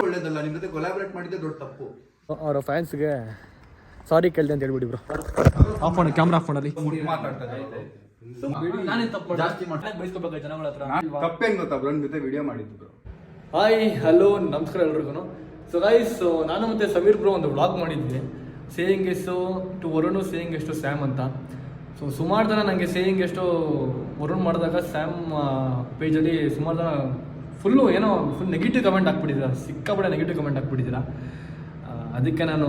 ಒಳ್ಳೇದಲ್ಲ, ನಿಮ್ ಜೊತೆ ಕೊಲಾಬರೇಟ್ ಮಾಡಿದ್ದೆ ದೊಡ್ಡ ತಪ್ಪು. ಅವರ ಫ್ಯಾನ್ಸ್ಗೆ ಸಾರಿ ಕೇಳ್ದೆ ಅಂತ ಹೇಳ್ಬಿಡಿ ಬ್ರೋ. ಆಫ್ ಮಾಡಿ ಕ್ಯಾಮ್ರಾ ಆಫ್ ಮಾಡಿ. ತಪ್ಪೇನ್ ಗೊತ್ತಾ ಬ್ರೋ, ನಿಮ್ ಜೊತೆ ವಿಡಿಯೋ ಮಾಡಿದ್ದು ಬ್ರೋ. ಹಾಯ್ ಹಲೋ ನಮಸ್ಕಾರ ಎಲ್ರಿಗೂ. ಸೊ ಗೈಸ್, ನಾನು ಮತ್ತೆ ಸಮೀರ್ ಬ್ರೋ ಒಂದು ವ್ಲಾಗ್ ಮಾಡಿದ್ವಿ, ಸೇಯಿಂಗ್ ಎಷ್ಟು ಟು ವರುಣ್, ಸೇಯಿಂಗ್ ಎಷ್ಟು ಸ್ಯಾಮ್ ಅಂತ. ಸೊ ಸುಮಾರು ಜನ ನನಗೆ ಸೇಯಿಂಗ್ ಎಷ್ಟು ವರುಣ್ ಮಾಡಿದಾಗ ಸ್ಯಾಮ್ ಪೇಜಲ್ಲಿ ಸುಮಾರು ಜನ ಫುಲ್ ನೆಗೆಟಿವ್ ಕಮೆಂಟ್ ಹಾಕ್ಬಿಟ್ಟಿದ್ದೀರಾ, ಸಿಕ್ಕಾಪಟ್ಟೆ ನೆಗೆಟಿವ್ ಕಮೆಂಟ್ ಹಾಕ್ಬಿಟ್ಟಿದ್ದೀರಾ. ಅದಕ್ಕೆ ನಾನು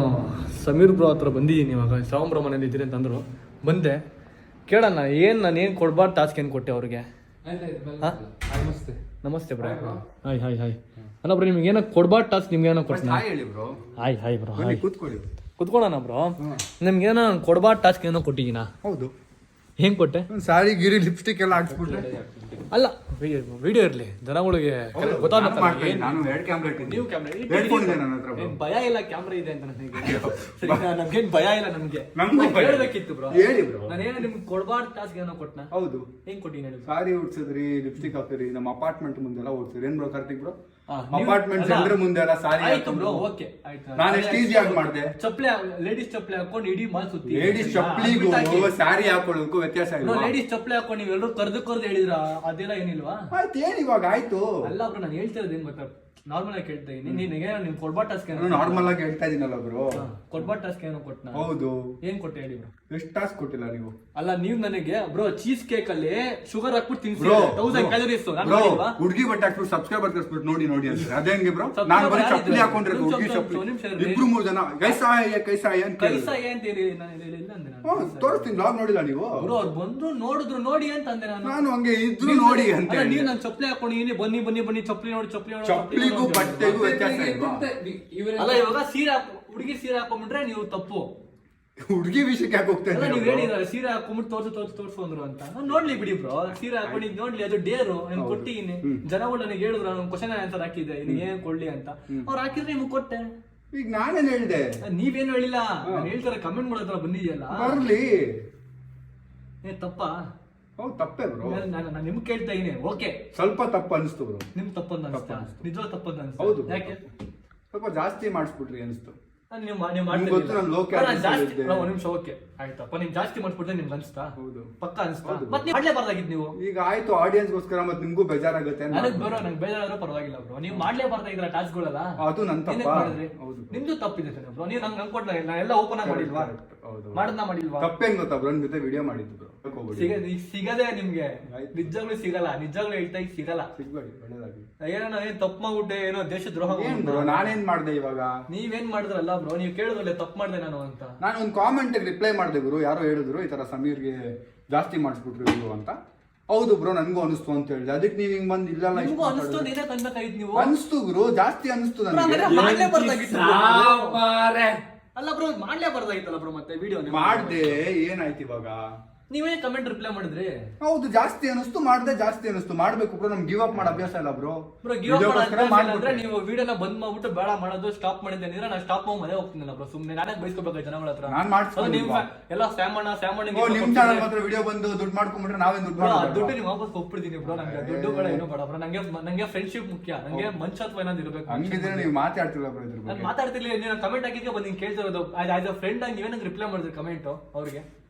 ಸಮೀರ್ ಬ್ರೋ ಹತ್ರ ಬಂದಿದ್ದೀನಿ. ಇವಾಗ ಶ್ರಾವಣ್ ಬ್ರೋ ಮನೇಲಿ ಇದ್ದೀರಿ ಅಂತಂದರು, ಬಂದೆ. ಕೇಳೋಣ ನಾನೇನು ಕೊಡ್ಬಾರ್ದು ಟಾಸ್ಕ್ ಏನು ಕೊಟ್ಟೆ ಅವ್ರಿಗೆ. ನಮಸ್ತೆ ಬ್ರೋ. Hi hi hi. ಅಲ್ಲ ಬ್ರೋ, ನಿಮ್ಗೆ ಏನೋ ಕೊಡ್ಬಾರ್ದು ಟಾಸ್ಕ್ ನಿಮ್ಗೆ ಏನೋ ಕೊಡ್ತೀನಿ. ಹಾಯ್ ಹಾಯ್ ಬ್ರೋ, ಹಾಯ್ ಕುತ್ಕೊಳ್ಳೋಣ ಬ್ರೋ. ನಿಮ್ಗೇನೋ ಕೊಡ್ಬಾರ್ದು ಟಾಸ್ಕ್ ಏನೋ ಕೊಟ್ಟಿದ್ದೀನಾ? ಹೌದು. ಹೆಂಗ್ ಕೊಟ್ಟೆ? ಸಾರಿ ಗಿರಿ ಲಿಪ್ಸ್ಟಿಕ್ ಎಲ್ಲ ಹಾಕ್ಸ್ಬಿಟ್ರೆ. ಅಲ್ಲ, ವಿಡಿಯೋ ಇರಲಿ, ಜನಗಳಿಗೆ ಗೊತ್ತಾಗುತ್ತೆ. ನೀವು ಭಯ ಇಲ್ಲ, ಕ್ಯಾಮ್ರಾ ಇದೆ ಅಂತ ನನಗೆ. ನಮ್ಗೇನ್ ಭಯ ಇಲ್ಲ, ನಮ್ಗೆ ಹೇಳ್ಬೇಕಿತ್ತು ಬ್ರೋ. ಹೇಳಿ ಬ್ರೋ, ನಾನೇನೋ ನಿಮ್ಗೆ ಕೊಡ್ಬಾರ್ದು ಟಾಸ್ಕ್ ಏನೋ ಕೊಟ್ಟನ. ಹೌದು. ಹೆಂಗ್ ಕೊಟ್ಟಿನಿ ಹೇಳಿ? ಸಾರಿ ಉಡ್ಸಿದ್ರಿ, ಲಿಪ್ಸ್ಟಿಕ್ ಹಾಕಿದ್ರಿ, ನಮ್ಮ ಅಪಾರ್ಟ್ಮೆಂಟ್ ಮುಂದೆಲ್ಲ ಓಡ್ಸಿದ್ರಿ. ಏನ್ ಬ್ರೋ ಕಾರ್ತಿಕ್ ಬ್ರೋ? ಅಪಾರ್ಟ್ಮೆಂಟ್ ಜನರ ಮುಂದೆಲ್ಲ ಸಾರಿ ಆಯ್ತು ಬ್ರೋ, ಓಕೆ ಆಯ್ತು. ನಾನು ಎಷ್ಟು ಈಸಿ ಆಗಿ ಮಾಡಿದೆ. ಚಪ್ಪಲಿ, ಲೇಡೀಸ್ ಚಪ್ಪಲಿ ಹಾಕೊಂಡು ಇಡೀ ಮಾಲ್ ಸುತ್ತಿ. ಲೇಡೀಸ್ ಚಪ್ಪಲಿಗೂ ಸಾರಿ ಹಾಕೊಳ್ಳೋದಕ್ಕೂ ವ್ಯತ್ಯಾಸ ಇಲ್ಲ. ಲೇಡೀಸ್ ಚಪ್ಪಲಿ ಹಾಕೊಂಡು ನೀವೆಲ್ಲರೂ ಕರ್ದು ಹೇಳಿದ್ರ, ಅದೆಲ್ಲ ಏನಿಲ್ವಾ? ಆಯ್ತು, ಏನ್ ಇವಾಗ ಆಯ್ತು. ಅಲ್ಲ ಬ್ರೋ, ನಾನು ಹೇಳ್ತಿರೋದು ಏನ್ ಗೊತ್ತಾ, ನಾರ್ಮಲ್ ಆಗಿ ಕೇಳ್ತಾ ಇದೀನಿ. ನಿಮ್ ಕೊಡ್ಬಾ ಟಾಸ್ಕ್ ಏನೋ ನಾರ್ಮಲ್ ಆಗಿ ಹೇಳ್ತಾ ಇದೀನಲ್ಲ ಬ್ರೋ. ಕೊಡ್ಬಾ ಟಾಸ್ಕ್ ಏನೋ ಕೊಟ್ಟ. ಹೌದು. ಏನ್ ಕೊಟ್ಟೆ ಹೇಳಿ ಬ್ರೋ? ಎಷ್ಟು ಟಾಸ್ಕ್ ಕೊಟ್ಟಿಲ್ಲ ನೀವು? ಅಲ್ಲ, ನೀವು ನನಗೆ ಬ್ರೋ ಚೀಸ್ ಕೇಕ್ ಅಲ್ಲಿ ಶುಗರ್ ಹಾಕ್ಬಿಟ್ಟು ತಿನ್ಸಿ 1000 ಕ್ಯಾಲೋರೀಸ್. ಹುಡುಗಿ ಬಟ್ಟೆ ಹಾಕ್ಬಿಟ್ಟು ಸಬ್ಸ್ಕ್ರೈಬರ್ ಕರ್ಸ್ಬಿಟ್ಟು ನೋಡಿ ಅಂತ ಅದೇಂಗೆ ಬ್ರೋ? ನಾನು ಬರೀ ಚಪ್ಪಲಿ ಹಾಕೊಂಡಿರೋದು, ಹುಡುಗಿ ಚಪ್ಪಲಿ. 2-3 ಜನ ಕೈಸಾ ಅಂತ ತೋರಿಸ್ತೀನಿ. ಬ್ಲಾಗ್ ನೋಡಿಲ್ಲ ನೀವು? ಬ್ರೋ ಅವ್ರು ಬಂದು ನೋಡಿದ್ರು, ನೋಡಿ ಅಂತ ಅಂದೆ ನಾನು. ಹಂಗೆ ಇದ್ರು ನೋಡಿ ಅಂತ. ನೀವು ನಾನು ಚಪ್ಪಲಿ ಹಾಕೊಂಡಿದೀನಿ, ಬನ್ನಿ ಚಪ್ಪಲಿ ನೋಡಿ. ಚಪ್ಪಲಿಗೂ ಬಟ್ಟೆಗೂ ವ್ಯತ್ಯಾಸ ಇಲ್ವಾ? ಅಲ್ಲ, ಇವಾಗ ಸೀರೆ ಹುಡುಗಿ ಸೀರೆ ಹಾಕೊಂಡ್ಬಿಟ್ರೆ ನೀವು ತಪ್ಪು. ಹುಡುಗಿ ವಿಷಯಕ್ಕೆ ಯಾಕೆ ಹೋಗ್ತಾ ಇದ್ದೀರಾ? ನೀವು ಹೇಳಿದ್ರೆ ಸೀರೆ ಹಾಕೊಂಡ್ಬಿಟ್ಟು ತೋರ್ಸು ಅಂದ್ರು ಅಂತ. ನೋಡ್ಲಿ ಬಿಡಿ ಬ್ರೋ, ಸೀರೆ ಹಾಕೊಂಡಿದ್ ನೋಡ್ಲಿ, ಅದು ಡೇರು ನಾನು ಕೊಟ್ಟಿದ್ದೀನಿ. ಜನಗಳು ನನಗೆ ಹೇಳಿದ್ರು, ನಾನು ಕ್ವಶನ್ ಆನ್ಸರ್ ಹಾಕಿದ್ದೆ, ನಿನಗೆ ಏನ್ ಕೊಡ್ಲಿ ಅಂತ. ಅವ್ರು ಹಾಕಿದ್ರೆ ನಿಮ್ಗೆ ಕೊಟ್ಟೆ. ಈಗ ನಾನೇನ್ ಹೇಳಿದೆ? ನೀವೇನು ಹೇಳಿಲ್ಲ, ನಾನು ಹೇಳ್ತಾರೆ ಕಮೆಂಟ್ ಮಾಡೋದ್ರ ಬಂದಿದೆಯಲ್ಲ. ಬರ್ಲಿ. ತಪ್ಪಾ? ಹೌದು, ತಪ್ಪೇ ಬ್ರೋ. ನಾನು ನಿಮ್ಗೆ ಕೇಳ್ತಾ ಇದೀನಿ. ಓಕೆ, ಸ್ವಲ್ಪ ತಪ್ಪು ಅನಿಸ್ತು ಬ್ರೋ. ನಿಮ್ ತಪ್ಪಂತ ಅನಿಸ್ತಾ? ನಿಜವಾಗ ತಪ್ಪಂತ ಅನಿಸ್ತು? ಹೌದು. ಯಾಕೆ? ಸ್ವಲ್ಪ ಜಾಸ್ತಿ ಮಾಡಿಸ್ಬಿಟ್ರಿ ಅನಿಸ್ತು. ಒಂದ್ ನಿಮಿಷ, ಓಕೆ ಆಯ್ತಪ್ಪ, ನಿಮ್ ಜಾಸ್ತಿ ಮಾಡ್ಬಿಟ್ರೆ ನಿಮ್ಗೆ ಅನ್ಸ್ತಾ? ಪಕ್ಕ ಅನ್ಸ್ತಾ? ಮತ್ತೆ ಮಾಡ್ಲೇಬಾರ್ದಾಗಿತ್ತು ನೀವು. ಈಗ ಆಯ್ತು, ಆಡಿಯನ್ಸ್ಗೋಸ್ಕರ ಮತ್ತೆ ನಿಮ್ಗೂ ಬೇಜಾರಾಗುತ್ತೆ. ನನಗೆ ಬರೋ, ನಂಗೆ ಬೇಜಾರಾದ್ರೂ ಪರವಾಗಿಲ್ಲ ಬ್ರೋ. ನೀವು ಮಾಡ್ಲೇಬಾರ್ದಾಗಿದ್ರ ಟಾಸ್ಕ್ಗಳೆಲ್ಲ. ಅದು ನನ್ ತಪ್ಪ. ನಿಮ್ದು ತಪ್ಪಿದೆ ಬ್ರೋ. ನೀವು ನಂಗೆ ಕೊಡ್ಲ, ನಾನೆಲ್ಲ ಓಪನ್ ಆಗಿ ಮಾಡಿಲ್ವಾ? ಮಾಡಿಲ್ವಾ? ತಪ್ಪೇನ್ ಗೊತ್ತಾ ಬ್ರೋ, ನಿಮ್ ಜೊತೆ ವಿಡಿಯೋ ಮಾಡಿದ್ದು ಬ್ರೋ. ಸಿಗದೆ ನಿಮ್ಗೆ, ನಿಜಾಗ್ಲೂ ಸಿಗಲ್ಲ. ನಿಜಾಗ್ಲೂ ಹೇಳ್ತಾ ಸಿಗಲ್ಲ. ಸಿಗ್ಬೇಡಿ, ಒಳ್ಳೇದಾಗಿ. ಏನೋ ತಪ್ಪು ಮಾಡ್ಬಿಟ್ಟೆ, ಏನೋ ದೇಶ ದ್ರೋಹ. ನಾನೇನ್ ಮಾಡ್ದೆ ಇವಾಗ? ನೀವೇನ್ ಮಾಡಿದ್ರಲ್ಲ ಬ್ರೋ, ನೀವು ಕೇಳಿದ್ರಲ್ಲ ತಪ್ಪು ಮಾಡ್ದೆ ನಾನು ಅಂತ. ನಾನು ಒಂದು ಕಾಮೆಂಟ್ ರಿಪ್ಲೈ ಮಾಡಿದೆ ಗುರು. ಯಾರೋ ಹೇಳಿದ್ರು ಈ ತರ ಸಮೀರ್ಗೆ ಜಾಸ್ತಿ ಮಾಡಿಸ್ಬಿಟ್ರು ಇವರು ಅಂತ. ಹೌದು ಬ್ರೋ, ನನ್ಗೂ ಅನಿಸ್ತು ಅಂತ ಹೇಳಿದೆ. ಅದಕ್ಕೆ ನೀವ್ ಹಿಂಗ್ ಬಂದ್ ಇಲ್ಲ ಅನಿಸ್ತು ಗುರು, ಜಾಸ್ತಿ ಅನಿಸ್ತು ನನಗೆ. ಅಲ್ಲ ಬ್ರೋ, ಮಾಡ್ಲೇಬಾರ್ದಾಗಿತ್ತಲ್ಲ ಬ್ರೋ. ಮತ್ತೆ ವಿಡಿಯೋ ಮಾಡ್ದೆ, ಏನಾಯ್ತು ಇವಾಗ? ನೀವೇ ಕಮೆಂಟ್ ರಿಪ್ಲೈ ಮಾಡಿದ್ರಿ. ಹೌದು, ಜಾಸ್ತಿ ಅನಿಸ್ತು, ಮಾಡ್ದೆ, ಜಾಸ್ತಿ ಅನಿಸ್ತು. ಮಾಡ್ಬೇಕು ಬ್ರೋ, ನಮ್ಗೆ ಗಿವ್ ಅಪ್ ಮಾಡೋ ಅಭ್ಯಾಸ ಇಲ್ಲ ಬ್ರೋ. ಗಿವ್ ಅಪ್ ಮಾಡಿದ್ರೆ ನೀವು ವಿಡಿಯೋನ ಬಂದ್ ಮಾಡ್ಬಿಟ್ಟು ಬೇಡ ಮಾಡೋದು ಸ್ಟಾಪ್ ಮಾಡಿದ್ರೆ ನಾನು ಸ್ಟಾಪ್ ಮಾಡಿ ಮನೆ ಹೋಗ್ತೀನಿಲ್ಲ ಬ್ರೋ. ಸುಮ್ಮನೆ ನಾನೇ ಬೈಸ್ಕೋಬೇಕು ಜನಗಳ ಹತ್ರ. ನಾನು ಮಾಡ್ಸ್ಕೊಂಡು ಎಲ್ಲ ಸ್ಯಾಮಣ್ಣ ನಿಮ್ ಚಾನಲ್ ಮಾತ್ರ ವಿಡಿಯೋ ಬಂದು ದುಡ್ಡು ಮಾಡ್ಕೊಂಡ್ಬಿಟ್ರೆ ನಾವೇನ್ ದುಡ್ಡು ನೀವು ವಾಪಸ್ ಕೊಟ್ಬಿಡ್ತೀನಿ ಬ್ರೋ. ನಂಗೆ ದುಡ್ಡುಗಳ ಏನೋ ಬೇಡ ಬ್ರೋ. ನಂಗೆ ಫ್ರೆಂಡ್ಶಿಪ್ ಮುಖ್ಯ. ನಂಗೆ ಮನುಷ್ಯತ್ವ ಏನಾದ್ರು ಇರಬೇಕು. ಹಂಗಿದ್ರೆ ನೀವು ಮಾತಾಡ್ತಿಲ್ಲ ಬ್ರೋ ಇದ್ರ ಬಗ್ಗೆ. ನಾನು ಮಾತಾಡ್ತಿರ್ಲಿಲ್ಲ, ನೀವು ಕಮೆಂಟ್ ಹಾಕಿದ್ರೆ ಬಂದು ಕೇಳ್ತಿರೋದು. ಆಸ್ ಅ ಫ್ರೆಂಡ್ ಆಗಿ ನೀವೇ ನಂಗೆ ರಿಪ್ಲೈ ಮಾಡಿದ್ರಿ ಕಮೆಂಟ್ ಅವ್ರಿಗೆ.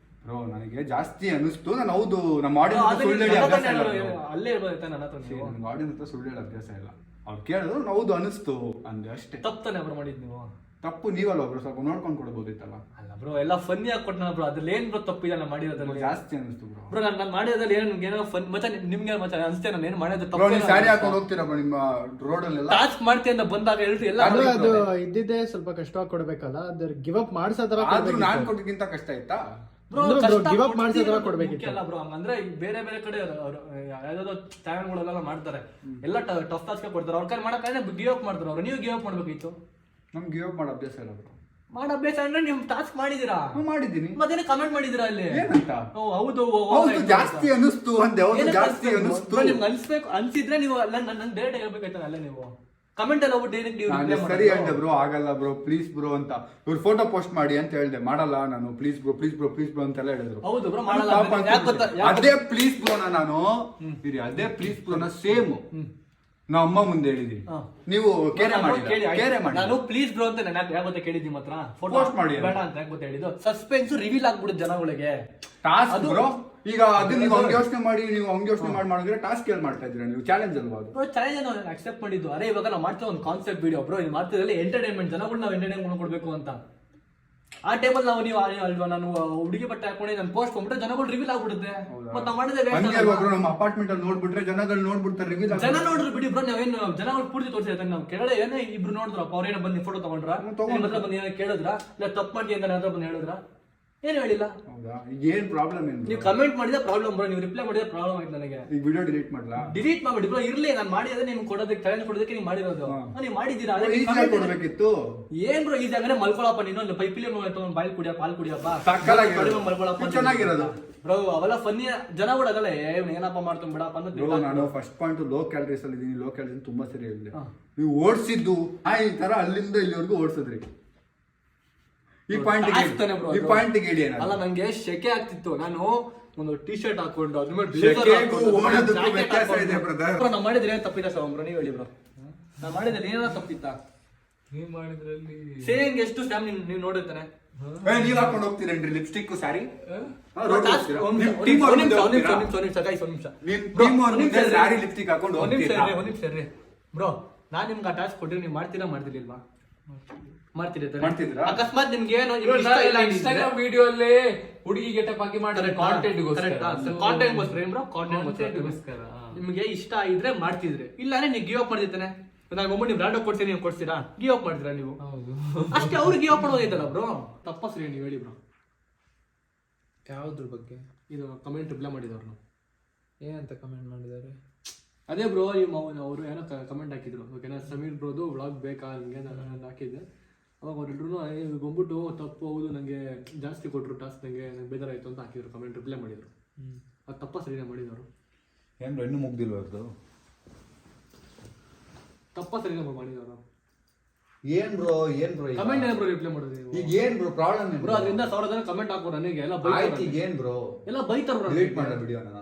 ಬ್ರೋ, ನನಗೆ ಜಾಸ್ತಿ ಅನಿಸ್ತು. ನಾನು ಹೌದು, ನಮ್ಮ ಆಡಿಯನ್ಸ್ ಸುಳ್ಳು ಹೇಳಿ ಅಭ್ಯಾಸ ಇಲ್ಲ. ಅಲ್ಲೇ ಇರ್ಬೋದೈತೆ ನನ್ನ ಹತ್ರ. ನಮ್ಮ ಆಡಿಯನ್ಸ್ ಹತ್ರ ಸುಳ್ಳು ಹೇಳಿ ಅಭ್ಯಾಸ ಇಲ್ಲ. ಅವ್ರು ಕೇಳಿದ್ರು ಹೌದು ಅನಿಸ್ತು ಅಂದೆ ಅಷ್ಟೇ. ತಪ್ಪು ಬ್ರೋ ಮಾಡಿದ್ ನೀವು. ತಪ್ಪು ನೀವಲ್ಲ ಬ್ರೋ, ಸ್ವಲ್ಪ ನೋಡ್ಕೊಂಡು ಕೊಡ್ಬೋದಿತ್ತಲ್ಲ. ಅಲ್ಲ ಬ್ರೋ, ಎಲ್ಲ ಫನ್ನಿ ಆಗಿ ಕೊಟ್ಟನ ಬ್ರೋ. ಅದ್ರಲ್ಲಿ ಏನ್ ಬ್ರೋ ತಪ್ಪಿದಲ್ಲ ಮಾಡಿರೋದ್ರಲ್ಲಿ? ಜಾಸ್ತಿ ಅನಿಸ್ತು ಬ್ರೋ. ಬ್ರೋ, ನಾನು ಮಾಡಿರೋದ್ರಲ್ಲಿ ಏನೋ ಫನ್. ಮತ್ತೆ ನಿಮ್ಗೆ ಮತ್ತೆ ಅನ್ಸ್ತೇ ನಾನು ಏನ್ ಮಾಡೋದು ತಪ್ಪು? ನೀವು ಸ್ಯಾರಿ ಹಾಕೊಂಡು ಹೋಗ್ತೀರಾ ಬ್ರೋ ನಿಮ್ಮ ರೋಡ್ ಅಲ್ಲಿ? ಟಾಸ್ಕ್ ಮಾಡ್ತೀನಿ ಅಂತ ಬಂದಾಗ ಹೇಳ್ರಿ ಎಲ್ಲ. ಅದು ಇದ್ದಿದ್ದೆ ಸ್ವಲ್ಪ ಕಷ್ಟವಾಗಿ ಕೊಡ್ಬೇಕಲ್ಲ, ಅದ್ರ ಗಿವ್ ಅಪ್ ಮಾಡ್ಸೋದ್ರ. ಆದ್ರೂ ನಾನ್ ಕೊಟ್ಟಿಗಿಂತ ಕಷ್ಟ ಆಯ್ತಾ ಬ್ರೋ? ಗಿವ್ ಅಪ್ ಮಾಡ್ಸೋದ್ರ ಕೊಡ್ಬೇಕಿಲ್ಲ ಬ್ರೋ. ಹಂಗಂದ್ರೆ ಬೇರೆ ಬೇರೆ ಕಡೆ ಯಾವ್ದಾದ್ರು ಚಾನಲ್ಗಳೆಲ್ಲ ಮಾಡ್ತಾರೆ, ಎಲ್ಲ ಟಫ್ ಟಾಸ್ಕ್ ಕೊಡ್ತಾರೆ. ಅವ್ರ ಕೈ ಮಾಡಕ್ ಗಿವ್ ಅಪ್ ಮಾಡ್ತಾರೆ ಅವ್ರು. ನೀವು ಗಿವ್ ಅಪ್ ಮಾಡ್ಬೇಕಿತ್ತು. ನಮ್ಗೆ ಗಿವ್ ಅಪ್ ಮಾಡೋ ಅಭ್ಯಾಸ ಇಲ್ಲ ಬ್ರೋ. ಮಾಡೋ ಅಭ್ಯಾಸ ಅಂದ್ರೆ ನೀವು ಟಾಸ್ಕ್ ಮಾಡಿದೀರಾ? ಮಾಡಿದ್ದೀನಿ. ಮತ್ತೆ ಕಮೆಂಟ್ ಮಾಡಿದಿರಾ ಅಲ್ಲಿ? ಏನಂತ? ಹೌದು ಜಾಸ್ತಿ ಅನಿಸ್ತು ಅಂದೆ. ಜಾಸ್ತಿ ಅನಿಸ್ತು. ನಿಮ್ಗೆ ಅನ್ಸ್ಬೇಕು ಅನ್ಸಿದ್ರೆ ನೀವು ನನ್ ಡೇಟ್ ಹೇಳ್ಬೇಕಾಯ್ತಲ್ಲ ಅಲ್ಲ. ನೀವು ಕಮೆಂಟ್ ಎಲ್ಲ ಹೋಗ್ಬಿಟ್ಟು ಸರಿ ಹೇಳ್ದೆ ಬ್ರೋ, ಆಗಲ್ಲ ಬ್ರೋ, ಪ್ಲೀಸ್ ಬ್ರೋ ಅಂತ. ಇವ್ರು ಫೋಟೋ ಪೋಸ್ಟ್ ಮಾಡಿ ಅಂತ ಹೇಳ್ದೆ. ಮಾಡಲ್ಲ ನಾನು, please bro please bro please bro ಅಂತೆಲ್ಲ ಹೇಳಿದ್ರು. ಹೌದು ಬ್ರೋ, ಮಾಡಲ್ಲ. ಅದೇ ಪ್ಲೀಸ್ ಬ್ರೋನ ನಾನು ಅದೇ ಪ್ಲೀಸ್ ಬ್ರೋನ ಸೇಮ್ ನಾ ಅಮ್ಮ ಮುಂದೆ ಹೇಳಿದೀನಿ ಹಾ. ನೀವು ಕೇರೆ ಮಾಡಿ ಕೇರೆ ಮಾಡಿ ನಾನು ಪ್ಲೀಸ್ ಬ್ರೋ ಅಂತ ನಾನು ಯಾಕೆ ಗೊತ್ತಾ ಕೇಳಿದ್ದಿ ಮಾತ್ರ Post ಮಾಡಿ ಬೇಡ ಅಂತ ಯಾಕೆ ಗೊತ್ತಾ ಹೇಳಿದ್ದು ಸಸ್ಪೆನ್ಸ್ ರಿವೀಲ್ ಆಗ್ಬಿಡುತ್ತೆ ಜನಗಳಿಗೆ. Task bro. ಈಗ ಅದು ನೀವು ಹಂಗೆ ಯೋಚನೆ ಮಾಡಿ ನೀವು ಹಂಗೆ ಯೋಚನೆ ಮಾಡಿದ್ರೆ ಟಾಸ್ಕ್ ಏನ್ ಮಾಡ್ತಾ ಇದ್ದೀರಾ ನೀವು? ಚಾಲೆಂಜ್ ಅಲ್ವಾ ಅದು? ಬ್ರೋ ಚಾಲೆಂಜ್ ನಾನು ಅಕ್ಸೆಪ್ಟ್ ಮಾಡಿದ್ದು. ಅರೆ ಇವಾಗ ನಾವು ಮಾಡ್ತೀವಿ ಒಂದು ಕಾನ್ಸೆಪ್ಟ್ ವಿಡಿಯೋ ಬ್ರೋ, ಇದು ಮಾಡ್ತಿದ್ರಲ್ಲಿ ಎಂಟರ್ಟೈನ್ಮೆಂಟ್, ಜನಗಳು ನಾವು ಎಂಟರ್ಟೈನ್ಮೆಂಟ್ ಕೊಡ್ಬೇಕು ಅಂತ. ಆ ಟೈಮಲ್ಲಿ ನಾವು ನೀವು ಅಲ್ವಾ ನಾನು ಹುಡುಗಿ ಬಟ್ಟೆ ಹಾಕೊಂಡು ನಾನು ಪೋಸ್ಟ್ ಮಾಡ್ಬಿಟ್ರೆ ಜನಗಳು ರಿವೀಲ್ ಆಗ್ಬಿಡುತ್ತೆ. ಮತ್ತೆ ನಾವು ಮಾಡಿದ್ರೆ ಹಂಗೆ ಅಲ್ವಾ ಬ್ರೋ? ನಮ್ಮ ಅಪಾರ್ಟ್ಮೆಂಟ್ ಅಲ್ಲಿ ನೋಡ್ಬಿಟ್ರೆ ಜನಗಳು ನೋಡ್ಬಿಡ್ತಾರೆ, ರಿವೀಲ್ ಜನ ನೋಡಿದ್ರು ಬಿಡಿ ಬ್ರೋ, ನಾವೇನು ಜನಗಳು ಪೂರ್ತಿ ತೋರಿಸಿದ್ರೆ ನಾವು ಕೆಳಗಡೆ ಏನೋ ಇಬ್ರು ನೋಡಿದ್ರಪ್ಪ, ಅವ್ರೇನೋ ಬಂದು ಫೋಟೋ ತಗೊಂಡ್ರ ಬಂದು ಏನೋ ಕೇಳಿದ್ರ, ಇಲ್ಲ ತಪ್ಪು ಮಾಡಿ ಅಂತ ಹತ್ರ ಬಂದು ಹೇಳಿದ್ರ, ಏನು ಹೇಳಿಲ್ಲ. ಹೌದಾ? ಈಗ ಏನ್ ಪ್ರಾಬ್ಲಮ್ ಏನು? ನೀವು ಕಮೆಂಟ್ ಮಾಡಿದ್ರೆ ಪ್ರಾಬ್ಲಮ್ ಬ್ರೋ, ನೀವು ರಿಪ್ಲೈ ಮಾಡಿದ್ರೆ ಪ್ರಾಬ್ಲಮ್ ಆಯ್ತು ನನಗೆ. ಈಗ ವಿಡಿಯೋ ಡಿಲೀಟ್ ಮಾಡ್ಲಾ? ಡಿಲೀಟ್ ಮಾಡ್ಬಿಡಿ ಬ್ರೋ, ಇರ್ಲಿ ನಾನು ಮಾಡಿದ್ರೆ ನಿಮ್ಗೆ ಕೊಡೋದಕ್ಕೆ ಚಾಲೆಂಜ್ ಕೊಡೋದಕ್ಕೆ ನೀವು ಮಾಡಿರೋದು. ನೀವು ಮಾಡಿದ್ದೀರಾ, ಈಸಿ ಕೊಡ್ಬೇಕಿತ್ತು. ಏನ್ ಬ್ರೋ ಈಸಿ ಅಂದ್ರೆ ಮಲ್ಕೊಳಪ್ಪ ನೀನು, ಒಂದು ಪೈಪಿಲಿ ತಗೊಂಡು ಬಾಯಿಲ್ ಕುಡಿಯಪ್ಪ, ಹಾಲು ಕುಡಿಯಪ್ಪ, ಮಲ್ಕೊಳಪ್ಪ ಚೆನ್ನಾಗಿರೋದು ಬ್ರೋ. ಅವೆಲ್ಲ ಫನ್ನಿ ಜನಗಳು ಅದಲ್ಲ, ಏನಪ್ಪ ಮಾಡ್ತೀನಿ ಬಿಡಪ್ಪ ಅನ್ನೋದು. ನಾನು ಫಸ್ಟ್ ಪಾಯಿಂಟ್ ಲೋ ಕ್ಯಾಲರೀಸ್ ಅಲ್ಲಿ ಇದೀನಿ, ಲೋ ಕ್ಯಾಲರೀಸ್ ತುಂಬಾ ಸರಿ ಹೇಳಿದೆ. ನೀವು ಓಡಿಸಿದ್ದು ಈ ತರ ಅಲ್ಲಿಂದ ಇಲ್ಲಿವರೆಗೂ ಓಡಿಸಿದ್ರಿ. ಈ ಪಾಯಿಂಟ್ ಹೇಳಿ. ಅಲ್ಲ ನಂಗೆ ಶೆಕೆ ಆಗ್ತಿತ್ತು, ನಾನು ಒಂದು ಟಿ ಶರ್ಟ್ ಹಾಕೊಂಡು ಅದ್ರ ಮೇಲೆ ನಾವು ಮಾಡಿದ್ರೆ ಏನ್ ತಪ್ಪಿತ್ತ ಬ್ರೋ? ನೀವ್ ಹೇಳಿ ಬ್ರೋ, ನಾನ್ ಮಾಡಿದ್ರೆ ಏನಾರ ತಪ್ಪಿತ್ತ? ನೀವ್ ಮಾಡಿದ್ರಲ್ಲಿ ಸೇಮ್ ಎಷ್ಟು ಸ್ಯಾಮ್ ನೀವು ನೋಡಿರ್ತಾನೆ. ನೀವ್ ಹಾಕೊಂಡು ಹೋಗ್ತೀರೇನ್ರಿ ಲಿಪ್ಸ್ಟಿಕ್ ಸ್ಯಾರಿ? ಲಿಪ್ಸ್ಟಿಕ್ ಹಾಕೊಂಡು ಒಂದ್ ನಿಮಿಷ ರೀ ಬ್ರೋ, ನಾನ್ ನಿಮ್ಗೆ ಆ ಟಾಸ್ಕ್ ಕೊಟ್ಟಿರಿ, ನೀವು ಮಾಡ್ತೀರಾ ಮಾಡ್ತಿರ್ಲಿಲ್ವಾ? ಮಾಡ್ತಿದ್ದೀರಾ? ಅಕಸ್ಮಾತ್ ನಿಮ್ಗೆ ಏನು ಇನ್ಸ್ಟಾಗ್ರಾಮ್ ವಿಡಿಯೋ ಅಲ್ಲಿ ಹುಡುಗಿ ಗೆಟಪ್ ಹಾಕಿ ಮಾಡ್ತಾರೆ ಕಾಂಟೆಂಟ್ ನಿಮ್ಗೆ ಇಷ್ಟ ಇದ್ರೆ ಮಾಡ್ತಿದ್ರೆ, ಇಲ್ಲಾಂದ್ರೆ ನೀವು ಗಿವ್ ಅಪ್ ಮಾಡ್ತಿರ್ತಾನೆ. ನಾನು ಒಮ್ಮೆ ನೀವು ಬ್ರಾಂಡ್ ಕೊಡ್ತೀನಿ, ನೀವು ಕೊಡ್ತೀರಾ? ಗಿವ್ ಅಪ್ ಮಾಡ್ತೀರಾ ನೀವು? ಅಷ್ಟೇ, ಅವ್ರು ಗಿವ್ ಅಪ್ ಮಾಡೋದೈತಲ್ಲ ಬ್ರೋ. ತಪ್ಪಸ್ರಿ ನೀವು ಹೇಳಿ ಬ್ರೋ. ಯಾವ್ದ್ರ ಬಗ್ಗೆ? ಇದು ಕಮೆಂಟ್ ರಿಪ್ಲೈ ಮಾಡಿದವ್ರು ನಾವು ಏನಂತ ಕಮೆಂಟ್ ಮಾಡಿದ್ದಾರೆ? ಅದೇ ಬ್ರೋ, ಅವರು ಏನೋ ಕಮೆಂಟ್ ಹಾಕಿದ್ರು, ಓಕೆನಾ, ಸಮೀರ್ ಬ್ರೋದು ವ್ಲಾಗ್ ಬೇಕಾ ಹಂಗೆ ನಾನು ಹಾಕಿದ್ದೆ. ಅವಾಗ ಅವರೆಲ್ಲರೂ ಬಂದ್ಬಿಟ್ಟು ತಪ್ಪು, ಹೌದು ನನಗೆ ಜಾಸ್ತಿ ಕೊಟ್ಟರು ಟಾಸ್ಕ್, ನಂಗೆ ಬೇಜಾರಾಯಿತು ಅಂತ ಹಾಕಿದ್ರು, ಕಮೆಂಟ್ ರಿಪ್ಲೈ ಮಾಡಿದ್ರು. ಅದು ತಪ್ಪ ಸರಿನೇ ಮಾಡಿದವರು? ಏನು ಇನ್ನೂ ಮುಗ್ದಿಲ್ವ ಅದು? ತಪ್ಪ ಸರಿನೇ ಮಾಡಿದವರು. ಏನ್ ಬ್ರೋ ಕಮೆಂಟ್ ಏನು ಬ್ರೋ ರಿಪ್ಲೈ ಮಾಡೋದು? ಈಗ ಏನ್ ಬ್ರೋ ಪ್ರಾಬ್ಲಮ್ ಏನು ಬ್ರೋ? ಅದರಿಂದ 1000 ಜನ ಕಮೆಂಟ್ ಹಾಕೋರು ನನಗೆ, ಎಲ್ಲ ಏನ್ ಬ್ರೋ ಎಲ್ಲ ಬೈತಾರ ಬ್ರೋ. ಡಿಲೀಟ್ ಮಾಡಲ್ಲ ವಿಡಿಯೋನ?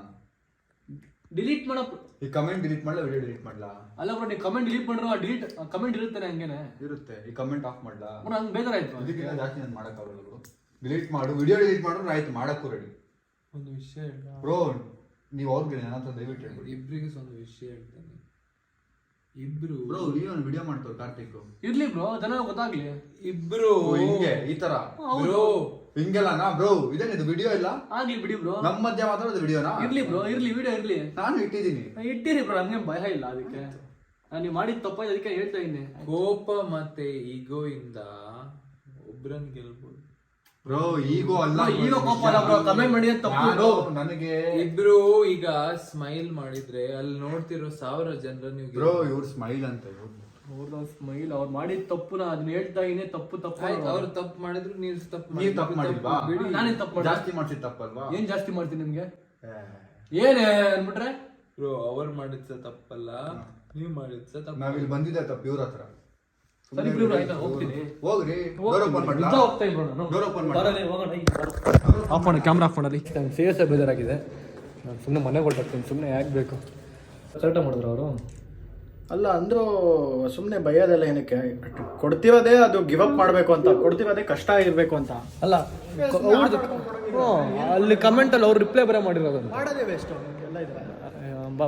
ಡಿಲೀಟ್ ಮಾಡೋ ಈ ಕಮೆಂಟ್ ಡಿಲೀಟ್ ಮಾಡಲ್ಲ, ವಿಡಿಯೋ ಡಿಲೀಟ್ ಮಾಡಲ್ಲ? ಅಲ್ಲ ಬ್ರೋ, ನೀವು ಕಮೆಂಟ್ ಡಿಲೀಟ್ ಮಾಡ್ರು, ಡಿಲೀಟ್ ಕಮೆಂಟ್ ಇರುತ್ತಾನೆ ಹಂಗೇನೆ ಇರುತ್ತೆ. ಈ ಕಮೆಂಟ್ ಆಫ್ ಮಾಡಲ್ಲ ಬ್ರೋ, ನಂಗೆ ಬೇಜಾರಾಯ್ತು. ಅದಕ್ಕಿಂತ ಜಾಸ್ತಿ ನಾನು ಮಾಡಕ್ಕಾಗಲ್ಲ ಬ್ರೋ. ಡಿಲೀಟ್ ಮಾಡು, ವಿಡಿಯೋ ಡಿಲೀಟ್ ಮಾಡಿದ್ರೆ ಆಯ್ತು, ಮಾಡಕ್ಕೂ ರೆಡಿ. ಒಂದು ವಿಷಯ ಹೇಳ ಬ್ರೋ, ನೀವು ಅವ್ರಿಗೆ ನನ್ನ ಹತ್ರ ದಯವಿಟ್ಟು ಹೇಳ್ಬಿಡಿ. ಇಬ್ರಿಗೆ ಒಂದು ವಿಷಯ ಹೇಳ್ತೇನೆ. ಇಬ್ರು ಬ್ರೋ ನೀವೊಂದು ವಿಡಿಯೋ ಮಾಡ್ತಾರೆ ಕಾರ್ತಿಕ್. ಇರ್ಲಿ ಬ್ರೋ, ಜನ ಗೊತ್ತಾಗ್ಲಿ. ಇಬ್ರು ಹಿಂಗೆ ಈ ತರ ಬ್ರೋ ಹಿಂಗೆಲ್ಲನಾ ಬ್ರೋ? ಇದೇನಿದು ವಿಡಿಯೋ ಇಲ್ಲ? ಆಗ್ಲಿ ಬಿಡಿ ಬ್ರೋ, ನಮ್ಮ ಮಧ್ಯ ಮಾತಾಡೋದು ವಿಡಿಯೋನಾ? ಇರ್ಲಿ ಬ್ರೋ, ಇರ್ಲಿ ವಿಡಿಯೋ ಇರ್ಲಿ. ನಾನು ಇಟ್ಟಿದ್ದೀನಿ, ಇಟ್ಟಿರಿ ಬ್ರೋ, ನಮ್ಗೆ ಭಯ ಇಲ್ಲ ಅದಕ್ಕೆ. ನಾನು ನೀವು ಮಾಡಿದ ತಪ್ಪ ಅದಕ್ಕೆ ಹೇಳ್ತಾ ಇದ್ದೀನಿ. ಕೋಪ ಮತ್ತೆ ಈಗೋ ಇಂದ ಒಬ್ರನ್ ಗೆಲ್ಬೋದು ಬ್ರೋ. ಈಗೋ ಅಲ್ಲ, ಈಗ ಕೋಪ ಅಲ್ಲ ಬ್ರೋ, ಕಮೆಂಟ್ ಮಾಡಿ ಅಂತ ತಪ್ಪು ಬ್ರೋ. ನನಗೆ ಇಬ್ರು ಈಗ ಸ್ಮೈಲ್ ಮಾಡಿದ್ರೆ ಅಲ್ಲಿ ನೋಡ್ತಿರೋ 1000 ಜನರ ನೀವು ಬ್ರೋ ಇವ್ರ ಸ್ಮೈಲ್ ಅಂತ ಅವ್ರ ಸ್ಮೈಲ್, ಅವ್ರು ಮಾಡಿದ ತಪ್ಪುನ ಅದನ್ನ ಹೇಳ್ತಾ ಇದೀನಿ. ತಪ್ಪು ಅವ್ರು ತಪ್ಪು ಮಾಡಿದ್ರು ನೀವು ತಪ್ಪು ಮಾಡಿಲ್ವಾ? ನಾನೇನ್ ತಪ್ಪು ಮಾಡಿ? ಜಾಸ್ತಿ ಮಾಡ್ಸಿದ್ ತಪ್ಪಲ್ವಾ? ಏನ್ ಜಾಸ್ತಿ ಮಾಡ್ತೀನಿ ನಿಮ್ಗೆ? ಏನೇ ಅನ್ಬಿಟ್ರೆ ಬ್ರೋ, ಅವ್ರು ಮಾಡಿದ ತಪ್ಪಲ್ಲ, ನೀವು ಮಾಡಿದ ತಪ್ಪು. ನಾವಿಲ್ಲಿ ಬಂದಿದ್ದೆ ತಪ್ಪು ಇವ್ರ ಹತ್ರ. ಸರಿ ಬ್ರೋ, ಆಯ್ತಾ ಹೋಗ್ತೀನಿ. ಹೋಗ್ರಿ, ಡೋರ್ ಓಪನ್ ಮಾಡ್ಲಾ? ನಿಜ ಹೋಗ್ತೀನಿ ಬ್ರೋ ನಾನು. ಡೋರ್ ಓಪನ್ ಬರಲಿ, ಹೋಗೋಣ. ಆಫ್ ಮಾಡಿ, ಕ್ಯಾಮ್ರಾ ಆಫ್ ಮಾಡಲಿ. ನಂಗೆ ಸೀರಿಯಸ್ ಬೇಜಾರಾಗಿದೆ. ನಾನು ಸುಮ್ಮನೆ ಮನೆಗೆ ಹೊರಟಾಗ್ತೀನಿ, ಸುಮ್ಮನೆ ಯಾಕೆ ಬೇಕು? ಕರೆಕ್ಟಾಗಿ ಮಾಡಿದ್ರು ಅವರು. ಅಲ್ಲ ಅಂದ್ರೂ ಸುಮ್ಮನೆ ಬೈಯೋದೆಲ್ಲ ಏನಕ್ಕೆ? ಕೊಡ್ತಿರೋದೇ ಅದು ಗಿವ್ ಅಪ್ ಮಾಡಬೇಕು ಅಂತ, ಕೊಡ್ತಿರೋದೇ ಕಷ್ಟ ಇರಬೇಕು ಅಂತ ಅಲ್ಲ. ಅಲ್ಲಿ ಕಮೆಂಟಲ್ಲಿ ಅವ್ರು ರಿಪ್ಲೈ ಬರೋ ಮಾಡಿರೋದು. ಮಾಡೋದೇ ವೇಸ್ಟ್ ಎಲ್ಲ ಇದ್ರೆ.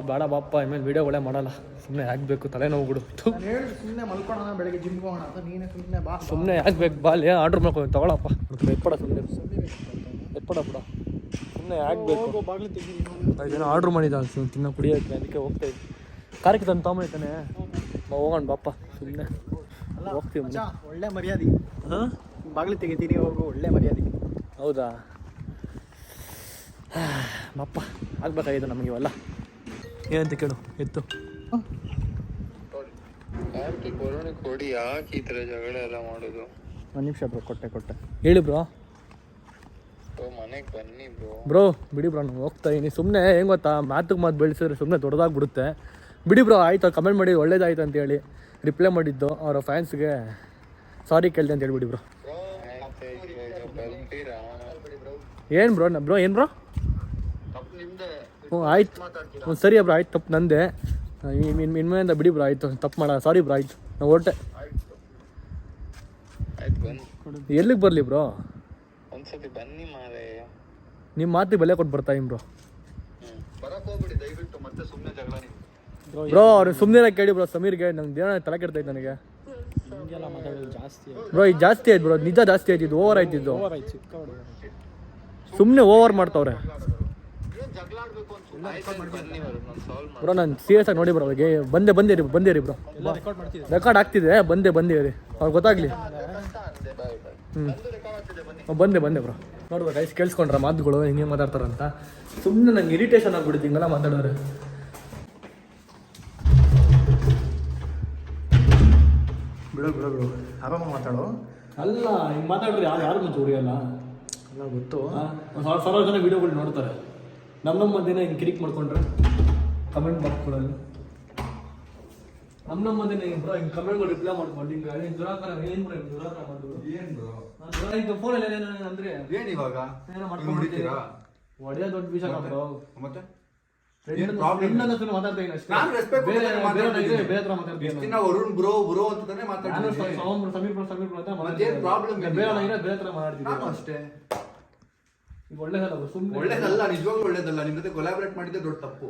ಬೇಡ ಬಾಪ್ಪ, ಇನ್ಮೇಲೆ ವಿಡಿಯೋ ಒಳ್ಳೆ ಮಾಡಲ್ಲ, ಸುಮ್ಮನೆ ಯಾಕೆ ಬೇಕು, ತಲೆನೋವು ಬಿಡು. ಸುಮ್ಮನೆ ಮಲ್ಕೊಳ್ಳೋಣ, ಬೆಳಗ್ಗೆ ಜಿಮ್ಗೆ ಹೋಗೋಣ ಅಂತ ನೀನೇ ಸುಮ್ಮನೆ ಬಾ. ಸುಮ್ಮನೆ ಯಾಕೆ ಬೇಕು ಬಾಲಿ, ಆರ್ಡ್ರ್ ಮಾಡ್ಕೊಂಡು ತಗೊಳಪ್ಪ. ಎಪ್ಪಡ ಸುಮ್ಮನೆ ಎಪ್ಪಡ ಬಿಡ, ಸುಮ್ಮನೆ ಯಾಕೆ ಬೇಕು? ಬಾಗಿಲು ತೆಗಿ. ಏನೋ ಆರ್ಡ್ರ್ ಮಾಡಿದ ತಿನ್ನೋ ಕುಡಿಯೋಕ್ಕೆ, ಅದಕ್ಕೆ ಹೋಗ್ತಾ ಇದ್ವಿ. ಕಾರ್ಯಕ್ಕೆ ತಂದು ತೊಗೊಂಬೈತಾನೆ, ಹೋಗೋಣ ಬಾಪ್ಪ, ಸುಮ್ಮನೆ ಹೋಗ್ತೀವಿ. ಒಳ್ಳೆ ಮರ್ಯಾದೆ. ಹಾಂ, ಬಾಗಿಲು ತೆಗಿತೀನಿ, ಹೋಗು, ಒಳ್ಳೆ ಮರ್ಯಾದೆ. ಹೌದಾ? ಬಾಪ್ಪ, ಆಗ್ಬೇಕಾಗಿದೆ ನಮಗೆ ಇವೆಲ್ಲ. ಏನಂತ ಕೇಳು, ಎತ್ತು. ಕೊಡಿ, ಯಾಕೆ ಈ ಥರ ಜಗಳ ಎಲ್ಲ ಮಾಡೋದು? ಒಂದು ನಿಮಿಷ ಬ್ರೋ, ಕೊಟ್ಟೆ ಹೇಳಿ ಬ್ರೋ. ಮನೆಗೆ ಬನ್ನಿ ಬ್ರೋ. ಬ್ರೋ ಬಿಡಿ ಬ್ರೋ, ನಾನು ಹೋಗ್ತಾ ಇದೀನಿ. ಸುಮ್ಮನೆ ಹೆಂಗೆ ಗೊತ್ತಾ, ಮಾತು ಬೆಳೆಸಿದ್ರೆ ಸುಮ್ಮನೆ ದೊಡ್ಡದಾಗ್ಬಿಡುತ್ತೆ. ಬಿಡಿ ಬ್ರೋ, ಆಯ್ತು, ಕಮೆಂಟ್ ಮಾಡಿ ಒಳ್ಳೇದಾಯ್ತು ಅಂತೇಳಿ ರಿಪ್ಲೈ ಮಾಡಿದ್ದು ಅವರ ಫ್ಯಾನ್ಸ್ಗೆ ಸಾರಿ ಕೇಳಿದೆ ಅಂತ ಹೇಳ್ಬಿಡಿ ಬ್ರೋ. ಏನು ಬ್ರೋ ಏನು ಬ್ರೋ? ಹ್ಞೂ ಆಯ್ತು, ಸರಿ ಬ್ರೋ, ಆಯ್ತು, ತಪ್ಪು ನಂದೆ. ಇನ್ಮೇಲಿಂದ ಬಿಡಿ ಬ್ರೋ, ಆಯಿತು ತಪ್ಪು ಮಾಡ, ಸಾರಿ ಬ್ರೋ, ಆಯಿತು ನಾವು ಹೊರಟೆ. ಆಯ್ತು ಬನ್ನಿ, ಎಲ್ಲಿಗೆ ಬರಲಿ ಬ್ರೋ? ಒಂದ್ಸತಿ ಬನ್ನಿ ಮಾರೇ. ನಿಮ್ಮ ಮಾತಿಗೆ ಬೆಲೆ ಕೊಟ್ಟು ಬರ್ತಾ ಬ್ರೋ. ಬರಕ್ ಹೋಗ್ಬಿಡಿ ದಯವಿಟ್ಟು, ಮತ್ತೆ ಸುಮ್ಮನೆ ಜಗಳ ನೀವು. ಬ್ರೋ ಅವ್ರು ಸುಮ್ಮನೆ ಕೇಳಿ ಬ್ರೋ, ಸಮೀರ್ಗೆ ನಂಗೆ ಏನೋ ತಲೆ ಕೆಡ್ತೈತೆ ನನಗೆ. ಹಿಂಗೆಲ್ಲ ಮಾತಾಡೋದು ಜಾಸ್ತಿ ಬ್ರೋ ಇದು ಜಾಸ್ತಿ ಆಯ್ತು ಬ್ರೋ, ನಿಜ ಜಾಸ್ತಿ ಆಯ್ತು, ಇದು ಓವರ್ ಆಯ್ತು, ಇದು ಓವರ್ ಆಯ್ತು, ಚಿಕ್ಕ ಹುಡುಗ. ಸುಮ್ಮನೆ ಓವರ್ ಮಾಡ್ತಾವ್ರೆ ಜಗಳ ಆಡ್ಬೇಕು ಅಂತ ಬನ್ನಿ ನಾನು ಸಾಲ್ವ್ ಮಾಡಿ. ಬ್ರೋ. ನಾನು ಸೀರಿಯಸ್ ಆಗಿ ನೋಡಿ ಬ್ರೋ, ಅವ್ರಿಗೆ ಬಂದಿರಿ ಬ್ರೋ, ಎಲ್ಲ ರೆಕಾರ್ಡ್ ಮಾಡ್ತಿದ್ದೆ. ರೆಕಾರ್ಡ್ ಆಗ್ತಿದೆ, ಬಂದಿರಿ ಅವ್ರಿಗೆ ಗೊತ್ತಾಗ್ಲಿ. ಬಂದೆ ಬ್ರೋ. ನೋಡ್ಬೇಕು ಐಸ್ ಕೇಳಿಸ್ಕೊಂಡ್ರ ಮಾತುಗಳು ಹಿಂಗೆ ಮಾತಾಡ್ತಾರಂತ. ಸುಮ್ಮನೆ ನಂಗೆ ಇರಿಟೇಷನ್ ಆಗ್ಬಿಡುತ್ತೆ ಹಿಂಗೆಲ್ಲ ಮಾತಾಡೋರು. ಬಿಡು ಆರಾಮ ಮಾತಾಡೋ. ಅಲ್ಲ ಹಿಂಗೆ ಮಾತಾಡ್ರಿ ಯಾರು ಮುಂಚೆ ಉಳಿಯಲ್ಲ. ಎಲ್ಲ ಗೊತ್ತು. ಸಾವಿರ ಜನ ವೀಡಿಯೋಗಳು ನೋಡ್ತಾರೆ. ನಮ್ಮ ಮಧ್ಯೆ ಹಿಂಗೆ ಕಿರಿಕ್ ಮಾಡ್ಕೊಂಡ್ರೆ ಕಮೆಂಟ್ ಬಾಕ್ಸ್ಗಳಲ್ಲಿ ನಮ್ಮ ಮಧ್ಯೆ ಬ್ರೋ ಹಿಂಗೆ ಕಮೆಂಟ್ಗಳು ರಿಪ್ಲೈ ಮಾಡ್ಕೊಂಡು ಹಿಂಗೆ ದುರಾಕಾರ ಏನು ಬ್ರೋ ದುರಾಕಾರ ಮಾಡೋದು ಏನ್ ಬ್ರೋ ಹಿಂಗೆ ಫೋನಲ್ಲಿ ಏನೇನು ಅಂದರೆ ಏನ್ ಇವಾಗ ಏನೋ ಹಿಂಗ್ ಹೊಡಿತೀರಾ? ಒಡೆಯ ದೊಡ್ಡ ವಿಷಯ ಬ್ರೋ. ಮತ್ತೆ ಫ್ರೆಂಡ್ ಅನ್ನೋದು ಮಾತಾಡ್ತಾ ಇದ್ದೀನಿ ಅಷ್ಟೇ. ನಾನು respect ಬೇರೆ ಕೊಡ್ತಾನೆ ಮಾತಾಡ್ತಿದ್ದೀನಿ. ಬೇರೆ ಹತ್ರ ಮಾತಾಡ್ತೀನಿ. ಇಷ್ಟ್ ದಿನ ವರುಣ್ ಬ್ರೋ ಅಂತಾನೆ ನಾನು ಮಾತಾಡ್ತಿದ್ದೀನಿ. ಸಮೀರ್ ಬ್ರೋ ಅಂತ ಮತ್ತೇನ್ problem ಮಾತಾಡ್ತೀನಿ. ಏನಿಲ್ಲ. ಬೇರೆ ಹತ್ರ ಮಾತಾಡ್ತೀನಿ. ನಾನು ಅಷ್ಟೇ. ಈಗ ಒಳ್ಳೇದಲ್ಲ ಸುಮ್ಮನೆ ಒಳ್ಳೇದಲ್ಲ, ನಿಜವಾಗ್ಲೂ ಒಳ್ಳೇದಲ್ಲ. ನಿಮ್ ಜೊತೆ ಕೊಲಾಬರೇಟ್ ಮಾಡಿದ್ದೆ ದೊಡ್ಡ ತಪ್ಪು.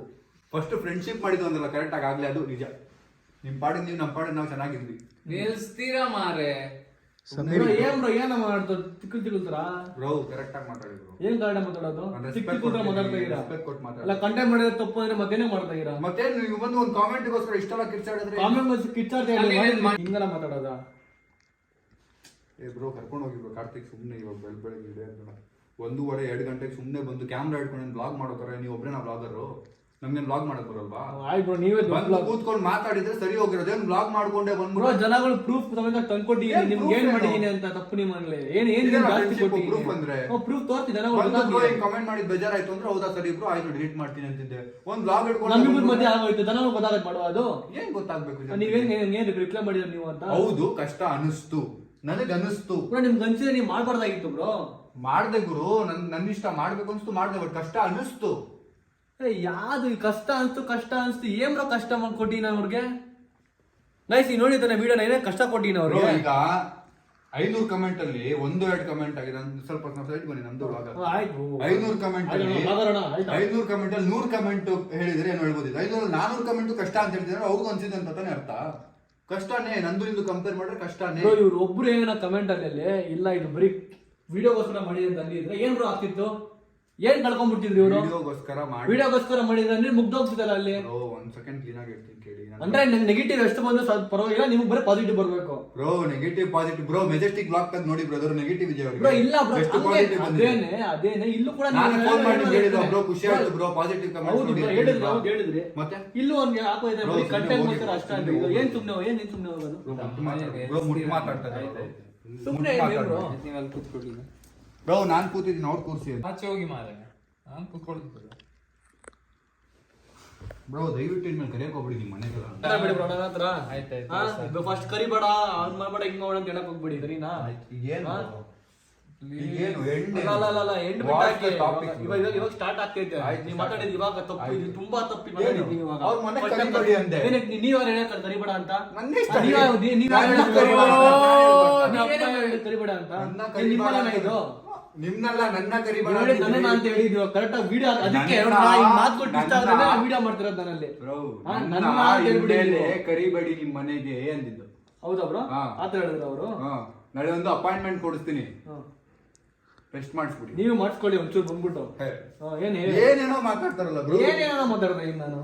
ಫಸ್ಟ್ ಫ್ರೆಂಡ್ಶಿಪ್ ಮಾಡಿದ್ದು ಅಂದಲ್ಲ ಕರೆಕ್ಟ್ ಆಗಿ ಆಗ್ಲೇ, ಅದು ನಿಜ. ನಿಮ್ ಪಾಡಿಗೆ ನೀವು, ನಮ್ಮ ಪಾಡಿಗೆ ನಾವು ಚೆನ್ನಾಗಿದ್ವಿ. ನಿಲ್ಸ್ತೀರಾ ಮಾರೇ? ಏನ್ ಬ್ರೋ ಏನ ಮಾಡ್ತಾರೆ ತಿಳ್ತಾರ ಬ್ರೋ ಕರೆಕ್ಟ್ ಆಗಿ ಮಾತಾಡಿದ್ರು. ಏನ್ ಕಾರಣ ಮಾತಾಡೋದು? ತಿಳ್ಕೊಂಡ್ರೆ ಮಾತಾಡ್ತಾ ಇದ್ದೀರಾ? ರೆಸ್ಪೆಕ್ಟ್ ಕೊಟ್ಟು ಮಾತಾಡಿ. ಅಲ್ಲ ಕಂಟೆಂಟ್ ಮಾಡಿದ್ರೆ ತಪ್ಪು ಅಂದ್ರೆ ಮತ್ತೇನೇ ಮಾಡ್ತಾ ಇದ್ದೀರಾ? ಮತ್ತೆ ನೀವು ಬಂದು ಒಂದು ಕಾಮೆಂಟ್ಗೋಸ್ಕರ ಇಷ್ಟೆಲ್ಲ ಕಿರ್ಚಾಡಿದ್ರೆ ಕಾಮೆಂಟ್ ಕಿಚ್ಚಾಡ್ತಾ ಹಿಂಗೆಲ್ಲ ಮಾತಾಡೋದ? ಬ್ರೋ ಕರ್ಕೊಂಡು ಹೋಗಿ ಬ್ರೋ ಕಾರ್ತಿಕ್, ಸುಮ್ಮನೆ ಇವಾಗ ಬೆಳಗ್ಗೆ ಇದೆ 1:30-2 ಗಂಟೆಗೆ ಸುಮ್ಮನೆ ಬಂದು ಕ್ಯಾಮ್ರಾ ಹಿಡ್ಕೊಂಡು ಬ್ಲಾಗ್ ಮಾಡೋತಾರೆ. ನೀವು ಒಬ್ಬರೇ ಬ್ಲಾಗರು, ನಮ್ಗೇನು ಬ್ಲಾಗ್ ಮಾಡಕ್ ಬರಲ್ವಾ? ಆಯ್ತು ಬ್ರೋ, ನೀವೇ ಬಂದು ಕೂತ್ಕೊಂಡು ಮಾತಾಡಿದ್ರೆ ಸರಿ ಹೋಗಿರೋದು. ಏನು ಬ್ಲಾಗ್ ಮಾಡ್ಕೊಂಡೆ ಬ್ರೋ, ಬಂದ್ಬಿಟ್ಟು ಜನಗಳು ಪ್ರೂಫ್ ಸಮೇತ ತಂದ್ಕೊಟ್ಟಿದ್ದೀನಿ ನಿಮ್ಗೆ ಏನ್ ಮಾಡಿದೀನಿ ಅಂತ. ತಪ್ಪು ನಿಮ್ಮಲ್ಲಿ ಏನ್ ಜಾಸ್ತಿ ಪ್ರೂಫ್ ಅಂದ್ರೆ ಪ್ರೂಫ್ ತೋರ್ಸಿ ಕಮೆಂಟ್ ಮಾಡಿದ್ ಬೇಜಾರಾಯ್ತು ಅಂದ್ರೆ ಹೌದಾ ಸರಿ ಬ್ರೋ ಆಯ್ತು ಡಿಲೀಟ್ ಮಾಡ್ತೀನಿ ಅಂತಿದ್ದೆ. ಒಂದ್ ಬ್ಲಾಗ್ ನಮ್ಮಿಬ್ಬರ ಹಿಡ್ಕೊಂಡು ಮಧ್ಯೆ ಆಗೋಯ್ತು, ಜನಗಳು ಗೊತ್ತಾಗತ್ತೆ ಮಾಡುವ ಅದು. ಏನ್ ಗೊತ್ತಾಗ್ಬೇಕು? ನೀವೇನ್ ರಿಪ್ಲೈ ಮಾಡಿದ್ರಿ ನೀವು ಅಂತ? ಹೌದು ಕಷ್ಟ ಅನಿಸ್ತು, ನನಗ್ ಅನಿಸ್ತು ಬ್ರೋ. ನಿಮ್ಗೆ ಅನ್ಸಿದ್ರೆ ನೀವು ಮಾಡ್ಬಾರ್ದಾಗಿತ್ತು ಬ್ರೋ. ಮಾಡ್ದೆ ಗುರು, ನನ್ನ ಇಷ್ಟ ಮಾಡ್ಬೇಕು ಅನ್ಸ್ತು ಮಾಡ್ದೆ, ಬಟ್ ಕಷ್ಟ ಅನಿಸ್ತು. ಯಾವ್ದು ಕಷ್ಟ ಅನ್ಸ್ತು ಏನ್ ಬ್ರೋ ಕಷ್ಟ ಮಾಡ್ಕೊಟ್ಟಿನ ಅವ್ರಿಗೆ? ನೈಸ್ ನೋಡಿ ತಾನೆ ವಿಡಿಯೋನ ಏನೇ ಕಷ್ಟ ಕೊಟ್ಟಿನ ಅವ್ರಿಗೆ. ಈಗ 500 ಕಮೆಂಟ್ ಅಲ್ಲಿ 1-2 ಕಮೆಂಟ್ ಆಗಿದೆ. ಸ್ವಲ್ಪ ಸೈಡ್ ಬನ್ನಿ, ನಮ್ದು ಆಯ್ತು 500 ಕಮೆಂಟ್ ಅಲ್ಲಿ 500 ಕಮೆಂಟ್ ಅಲ್ಲಿ 100 ಕಮೆಂಟ್ ಹೇಳಿದ್ರೆ ಏನು ಹೇಳ್ಬೋದು? 400 ಕಮೆಂಟ್ ಕಷ್ಟ ಅಂತ ಹೇಳ್ತಿದ್ರೆ ಅವ್ರಿಗೂ ಅನ್ಸಿದೆ ಅಂತ ತಾನೇ ಅರ್ಥ. ಕಷ್ಟನೇ, ನಂದು ಇಂದು ಕಂಪೇರ್ ಮಾಡ್ರೆ ಕಷ್ಟನೇ. ಇವ್ರು ಒಬ್ರು ಏನ ಕಮೆಂಟ್ ಅಲ್ಲಿ ಇಲ್ಲ ಇದು ಬರೀ ವಿಡಿಯೋಗೋಸ್ಕರ ಮಾಡಿದ್ರೆ ಅಂತ ಅಂದಿದ್ರೆ ಏನ್ ಬ್ರೋ ಆಗ್ತಿತ್ತು? ಏನ್ ಕಳ್ಕೊಂಡ್ಬಿಡ್ತಿದ್ರು ಇವರು? ವಿಡಿಯೋಗೋಸ್ಕರ ಮಾಡಿದ್ರೆ ಅಂದ್ರೆ ಮುಗ್ದೋಗ್ತಿದ್ದಲ್ಲ ಅಲ್ಲಿ. ಒಂದ್ ಸೆಕೆಂಡ್ ಕ್ಲೀನ್ ಆಗಿ ಹೇಳ್ತೀನಿ ಕೇಳಿ. ಅಂದ್ರೆ ನೆಗೆಟಿವ್ ಎಷ್ಟು ಬಂದು ಸ್ವಲ್ಪ ಪರವಾಗಿಲ್ಲ, ನಿಮ್ಗೆ ಬರೀ ಪಾಸಿಟಿವ್ ಬರ್ಬೇಕು bro. Negative positive bro, Majestic blog ತೆಗೆದು ನೋಡಿ ಬ್ರದರ್, ನೆಗೆಟಿವ್ ಇದೆ ಬ್ರೋ. ಇಲ್ಲ ಬ್ರೋ, ಅದೇನೆ ಇಲ್ಲೂ ಕೂಡ ಬ್ರೋ ಖುಷಿ ಆಯ್ತು ಬ್ರೋ, ಪಾಸಿಟಿವ್ ಕಮೆಂಟ್ ಹೇಳಿದ್ರಿ. ಮತ್ತೆ ಇಲ್ಲೂ ಒಂದು ಹಾಕೋ ಇದೆ ಕಂಟೆಂಟ್ ಮಾತ್ರ ಅಷ್ಟೇ. ಏನ್ ಸುಮ್ನೆ ಹೋಗೋದು ಬ್ರೋ, ಮುಟ್ಟಿ ಮಾತಾಡ್ತಾರೆ ಸುಮ್ನೆ ಬ್ರೋ. ನೀವು ಅಲ್ಲಿ ಕೂತ್ಕೊಳ್ಳಿ ಬ್ರೋ. ನಾನ್ ಕೂತಿದ್ದೀನಿ, ಅವ್ರು ಕೂರ್ಸಿ ಆಚೆ ಹೋಗಿ ಮಾರೇ, ನಾನು ಕೂತ್ಕೊಳ್ತಿದ್ದೆ. ಬ್ರೋ ದಯವಿಟ್ಟು ಇನ್ಮೇಲೆ ಕರೆಯಕ್ ಹೋಗ್ಬಿಡಿ ನಿಮ್ಮ ಮನೆಗೆಲ್ಲ. ಬಿಡಿ ಬ್ರೋ, ನನ್ನ ಹತ್ರ ಆಯ್ತಾಯ್ತು. ಫಸ್ಟ್ ಕರಿಬೇಡ, ಅವ್ನ್ ಮಾಡ್ಬೇಡ, ಹಿಂಗ್ ಮಾಡೋಣ ಅಂತ ಹೇಳಕ್ ಹೋಗ್ಬಿಡಿ ಸರಿನಾ? ಇವಾಗ ಸ್ಟಾರ್ಟ್ ಆಗ್ತೈತೆ. ನೀವ್ ಮಾತಾಡಿದ್ ಇವಾಗ ತಪ್ಪು, ಇದು ತುಂಬಾ ತಪ್ಪು ಮಾತಾಡಿದೀವಿ ಇವಾಗ. ನೀವ್ ಹೇಳಕ್ ಕರಿಬೇಡ ಅಂತ, ಕರಿಬೇಡ ಅಂತ ಇದು ನಿಮ್ನೆಲ್ಲ ನನ್ನ ಕರಿಬೇಡ ಅಂತ ಹೇಳಿದ್ವಿ ಕರೆಕ್ಟ್ ಆಗಿ ವಿಡಿಯೋ. ಅದಕ್ಕೆ ಮಾತು ಕೊಟ್ಟು ಇಷ್ಟ ಆದ್ರೆ ವಿಡಿಯೋ ಮಾಡ್ತಿರೋದು ನಾನಲ್ಲಿ. ಕರಿಬೇಡಿ ನಿಮ್ ಮನೆಗೆ ಅಂದಿದ್ದು. ಹೌದಾ ಬ್ರೋ? ಆತರ ಹೇಳಿದ್ರು ಅವರು. ನಾಳೆ ಒಂದು ಅಪಾಯಿಂಟ್ಮೆಂಟ್ ಕೊಡಿಸ್ತೀನಿ, ಟೆಸ್ಟ್ ಮಾಡಿಸ್ಬಿಡಿ. ನೀವು ಮಾಡಿಸ್ಕೊಳ್ಳಿ ಒಂಚೂರು ಬಂದ್ಬಿಟ್ಟು. ಏನೇನೋ ಮಾತಾಡ್ತಾರಲ್ಲ ಬ್ರೋ, ಏನೇನೋ ಮಾತಾಡ್ದೆ ನಾನು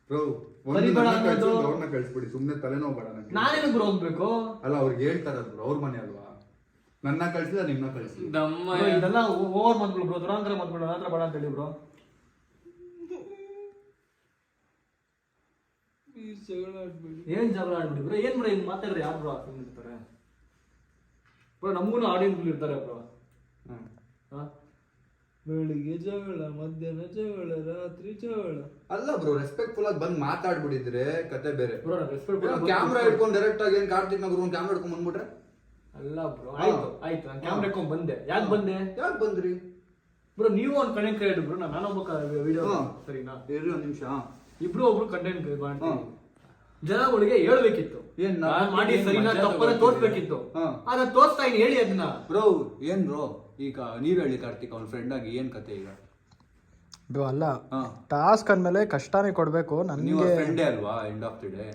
ಬ್ರೋ. ಅವ್ರನ್ನ ಕಳಿಸ್ಬಿಡಿ, ಸುಮ್ನೆ ತಲೆನೋವು ಬೇಡ ನನಗೆ. ನಾನೇನು ಬ್ರೋ ಹೋಗ್ಬೇಕು? ಅಲ್ಲ ಅವ್ರಿಗೆ ಹೇಳ್ತಾರಲ್ಲ ಬ್ರೋ, ಅವ್ರ ಮನೆ ಅಲ್ವಾ. ನನ್ನ ಕಳ್ಸಿದ ನಿಮ್ನ ಕಳ್ಸಿ. ಇದೆಲ್ಲ ಓವರ್ ಮಾತುಗಳು ಬ್ರೋ, ದುರಾಂತರ ಮಾತುಗಳು. ನನ್ನ ಹತ್ರ ಬೇಡ ಅಂತ ಹೇಳಿ ಬ್ರೋ. ಏನ್ ಜಗಳ ಆಡ್ಬಿಡಿ ಬ್ರೋ? ಏನ್ ಬ್ರೋ ಹಿಂಗ್ ಮಾತಾಡಿದ್ರೆ ಯಾರು ಬ್ರೋ ಇರ್ತಾರೆ ಬ್ರೋ? ನಮಗೂ ಆಡಿಯನ್ಸ್ ಇರ್ತಾರೆ ಬ್ರೋ. ಬೆಳಿಗ್ಗೆ ಜಗಳ, ಮಧ್ಯಾಹ್ನ ಜಗಳ, ರಾತ್ರಿ ಜಗಳ. ಅಲ್ಲ ಬ್ರೋ, ರೆಸ್ಪೆಕ್ಟ್ಫುಲ್ ಆಗಿ ಬಂದ್ ಮಾತಾಡ್ಬಿಟ್ಟಿದ್ರೆ ಕತೆ ಬೇರೆ ಬ್ರೋ. ಕ್ಯಾಮ್ರಾ ಇಟ್ಕೊಂಡು ಡೈರೆಕ್ಟ್ ಆಗಿ ಏನ್ ಕಾರ್ತಿಕ್ ನಗರ್ ಒಂದು ಕ್ಯಾಮ್ರಾ ಇಟ್ಕೊಂಡ್ ಬಂದ್ಬಿಟ್ರೆ ಅಲ್ಲ ಬ್ರೋ. ಆಯ್ತು ನಾನು ಕ್ಯಾಮ್ರಾ ಇಟ್ಕೊಂಡ್ ಬಂದೆ. ಯಾಕೆ ಬಂದ್ರಿ ಬ್ರೋ? ನೀವು ಒಂದ್ ಕಣೆ ಕ್ರಿಯೇಟ್ ಬ್ರೋ, ನಾನೊಬ್ಬ ವಿಡಿಯೋ ಸರಿನಾ? ಇರ್ರಿ ಒಂದ್ ನಿಮಿಷ. ಇಬ್ರು ಒಬ್ರು ಕಂಟೆಂಟ್ ಮಾಡ್ತೀವಿ, ಜನಗಳಿಗೆ ಹೇಳ್ಬೇಕಿತ್ತು, ಏನ್ ನಾನ್ ಮಾಡಿ ಸರಿನಾ ತಪ್ಪನ್ನ ತೋರ್ಸ್ಬೇಕಿತ್ತು. ಅದ ತೋರ್ಸ್ತಾ ಇನ್ ಹೇಳಿ ಅದನ್ನ. ಬ್ರೋ ಏನ್ ಬ್ರೋ ಈಗ ನೀವ್ ಹೇಳಿ ಕಾರ್ತಿಕ್ ಅವ್ನ ಫ್ರೆಂಡ್ ಆಗಿ ಏನ್ ಕತೆ ಈಗ? ಬ್ರೋ ಅಲ್ಲ, ಟಾಸ್ಕ್ ಅಂದ್ಮೇಲೆ ಕಷ್ಟನೇ ಕೊಡ್ಬೇಕು ನೀವು ನನ್ಗೆ. ಫ್ರೆಂಡೇ ಅಲ್ವಾ ಎಂಡ್ ಆಫ್ ದಿ ಡೇ.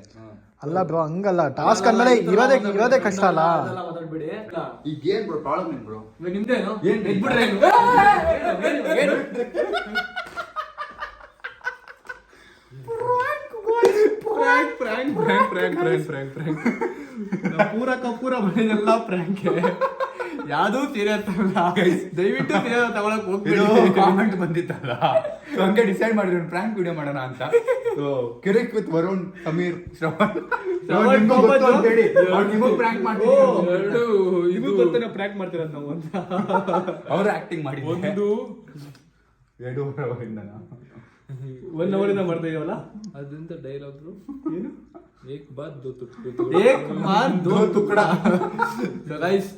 ಅಲ್ಲ ಬ್ರೋ ಹಂಗಲ್ಲ, ಟಾಸ್ಕ್ ಅಂದ್ಮೇಲೆ ಇರೋದೇ ಕಷ್ಟ ಅಲ್ಲ. ಮಾತಾಡ್ಬೇಡಿ. ಈಗ ಏನ್ ಬ್ರೋ ಪ್ರಾಬ್ಲಮ್ ಏನ್ ಬ್ರೋ? ಇವಾಗ ನಿಮ್ದೇನು ಏನ್ ಎದ್ಬಿಟ್ರೆ ಏನು? ಏನು? ಪೂರ ಮನೆಯೆಲ್ಲ ಪ್ರ್ಯಾಂಕ್, ಯಾವ್ದೂ ಸೀರಿಯಸ್ ಅಲ್ಲ. ದಯವಿಟ್ಟು ಸೀರಿಯಸ್ ತಗೊಳಕ್ ಹೋಗ್ಬೇಡಿ. ಕಾಮೆಂಟ್ ಬಂದಿತ್ತಲ್ಲ, So ಹಂಗೆ ಡಿಸೈಡ್ ಮಾಡಿದ್ರು ಪ್ರಾಂಕ್ ವಿಡಿಯೋ ಮಾಡೋಣ ಅಂತ. ಕಿರಿಕ್ ವಿತ್ ವರುಣ್, ಸಮೀರ್, ಶ್ರವಣ್ ಪ್ರಾಂಕ್ ಇದು ಪ್ರ್ಯಾಂಕ್ ಮಾಡ್ತಿರೋದು ನಾವು ಅಂತ ಅವ್ರು ಆಕ್ಟಿಂಗ್ ಮಾಡಿ ಒಂದು 2 ಅವರಿಂದ 1 ಅವರಿಂದ ಮಾಡ್ತಾ ಇದೀವಲ್ಲ. ಅದಂತ ಡೈಲಾಗ್ ಏನು? ಏಕ್ ಬಾತ್ ದೋ ತುಟ್ಕು ಏಕ್ ಮಾರ್ ದೋ ತುಕಡ. Guys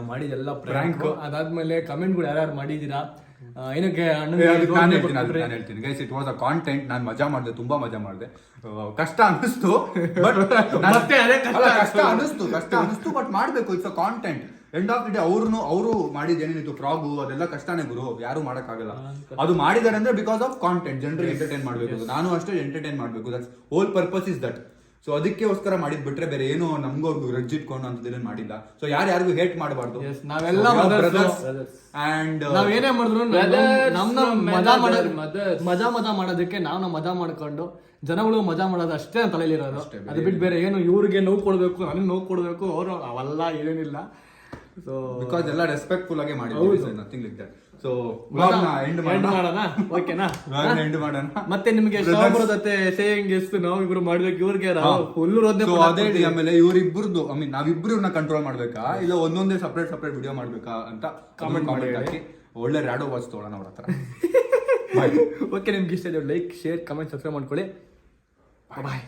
ಮಾಡಿದೆಲ್ಲ prank. ಅದಾದ್ಮೇಲೆ ಕಮೆಂಟ್ಗಳು ಯಾರ್ಯಾರು ಮಾಡಿದೀರಾ, ಏನಕ್ಕೆ ನಾನು ಹೇಳ್ತೀನಿ guys, it was a content. ನಾನು ಮಜಾ ಮಾಡಿದೆ, ತುಂಬಾ ಮಜಾ ಮಾಡಿದೆ. ಕಷ್ಟ ಅನಿಸ್ತು, ಬಟ್ ಮತ್ತೆ ಅದೇ ಕಷ್ಟ ಅನಿಸ್ತು ಬಟ್ ಮಾಡ್ಬೇಕು. It's a content. End of the day ಅವರು ಮಾಡಿದ ಏನೇನಿತ್ತು ಫ್ರಾಗು ಅದೆಲ್ಲ ಕಷ್ಟನೇ ಗುರು, ಯಾರು ಮಾಡಕ್ಕಾಗಲ್ಲ. ಅದು ಮಾಡಿದಾರೆ ಅಂದ್ರೆ ಬಿಕಾಸ್ ಆಫ್ ಕಾಂಟೆಂಟ್, ಜನರಿಗೆ ಎಂಟರ್ಟೈನ್ ಮಾಡ್ಬೇಕು. ನಾನು ಅಷ್ಟೇ ಎಂಟರ್ಟೈನ್ ಮಾಡ್ಬೇಕು, that's hole purpose is that. So ಅದಕ್ಕೋಸ್ಕರ ಮಾಡಿದ್ ಬಿಟ್ರೆ ಬೇರೆ ಏನು ನಮ್ಗೂ ರಜ್ಜಿಟ್ಕೊಂಡು ಅಂತದೇನು ಮಾಡಿಲ್ಲ. ಸೊ ಯಾರಿಗೂ ಹೇಟ್ ಮಾಡಬಾರ್ದು. ನಾವೆಲ್ಲ ಅಂಡ್ ನಾವೇನೇ ಮಾಡಿದ್ರು ಮಜಾ ಮಾಡೋದಕ್ಕೆ ನಾವು ಮಜಾ ಮಾಡ್ಕೊಂಡು ಜನಗಳು ಮಜಾ ಮಾಡೋದು ಅಷ್ಟೇ ನನ್ನ ತಲೆಯಲ್ಲಿರೋದು. ಅದು ಬಿಟ್ಟು ಬೇರೆ ಏನು ಇವ್ರಿಗೆ ನೋವು ಕೊಡ್ಬೇಕು, ನನಗೆ ನೋವು ಕೊಡ್ಬೇಕು, ಅವರು ಅವೆಲ್ಲ ಏನಿಲ್ಲ. ಸೊ ಬಿಕಾಸ್ ಎಲ್ಲ ರೆಸ್ಪೆಕ್ಟ್ಫುಲ್ ಆಗಿ ಮಾಡಿದ್ವಿ, nothing like that. So end ಮಾಡೋಣ, ಓಕೆನಾ? ಎಂಡ್ ಮಾಡೋಣ. ಮತ್ತೆ ನಿಮ್ಗೆ ಜೊತೆ ಸೇವಿಂಗ್ ಎಷ್ಟು ನಾವಿಬ್ರು ಮಾಡ್ಬೇಕು, ಇವ್ರಿಗೆ ಫುಲ್ ಅದೇ ಆಮೇಲೆ ಇವರಿಬ್ಬರದು ಐ ಮೀನ್ ನಾವಿಬ್ರು ಇವ್ರನ್ನ ಕಂಟ್ರೋಲ್ ಮಾಡ್ಬೇಕಾ ಇಲ್ಲ ಒಂದೊಂದೇ ಸಪ್ರೇಟ್ ವಿಡಿಯೋ ಮಾಡ್ಬೇಕಾ ಅಂತ ಕಾಮೆಂಟ್ ಹಾಕಿ ಒಳ್ಳೆ ರ್ಯಾಡೋ ವಾಚ್ ತಗೊಳ್ಳೋಣ ಅವ್ರ ಹತ್ರ. ಓಕೆ, ನಿಮ್ಗೆ ಇಷ್ಟ ಲೈಕ್, ಶೇರ್, ಕಮೆಂಟ್, ಸಬ್ಸ್ಕ್ರೈಬ್ ಮಾಡ್ಕೊಳ್ಳಿ. ಬಾಯ್.